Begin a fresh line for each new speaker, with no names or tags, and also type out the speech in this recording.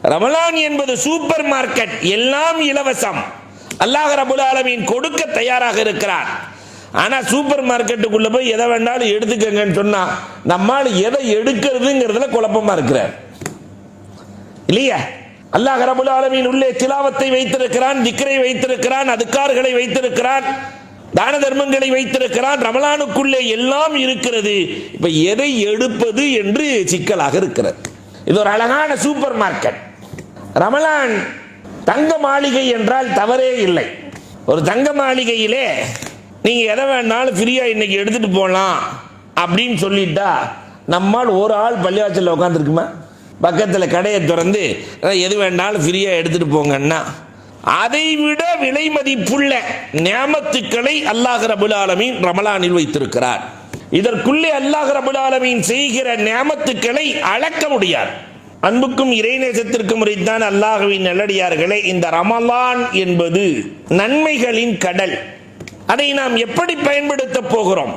ரமலான் என்பது super market, எல்லாம் இலவசம். அல்லாஹ் ரப்பல் ஆலமீன் கொடுக்க தயாராக இருக்கிறார். ஆனா சூப்பர் மார்க்கெட்டுக்குள்ள போய் எதை வேண்டாலும் எடுத்துக்கங்கன்னு சொன்னா நம்மால் எதை எடுக்கிறதுங்கிறதுல குழப்பமா இருக்கிறார் இல்லையா? அல்லாஹ் ரப்பல் ஆலமீன் உள்ளே திலாவத்தை வைத்திருக்கிறான், திக்ரை வைத்திருக்கிறான், அதுக்கார்களை வைத்திருக்கிறான், தான தர்மங்களை வைத்திருக்கிறான். ரமலானுக்குள்ளே எல்லாம் இருக்கிறது. இப்ப எதை எடுப்பது என்று சிக்கலாக இருக்கிறது. இது ஒரு அழகான சூப்பர் மார்க்கெட். ரமலான் தங்க மாளிகை என்றால் தவறே இல்லை. ஒரு தங்க மாளிகையிலே நீங்க எதை வேணாலும் ஃப்ரீயா இன்னைக்கு எடுத்துட்டு போகலாம் அப்படின்னு சொல்லிட்டா நம்மால் ஒரு ஆள் பள்ளிவாசல்ல உட்காந்துருக்குமா? பக்கத்தில் கடையை திறந்து எது வேணாலும் ஃப்ரீயா எடுத்துட்டு போங்கன்னா, அதை விட விலை மதிப்புள்ள நியாமத்துக்களை அல்லாஹ் ரப்பல் ஆலமீன் ரமலானில் வைத்திருக்கிறார். இதற்குள்ளே அல்லாஹ் ரப்பல் ஆலமீன் செய்கிற நியாமத்துக்களை அளக்க முடியாது. அன்புக்கும் இறைநேசத்திற்கும் உரித்தான் அல்லாஹ்வின் நல்லடியார்களே, இந்த ரமலான் என்பது நன்மைகளின் கடல். அதை நாம் எப்படி பயன்படுத்த போகிறோம்?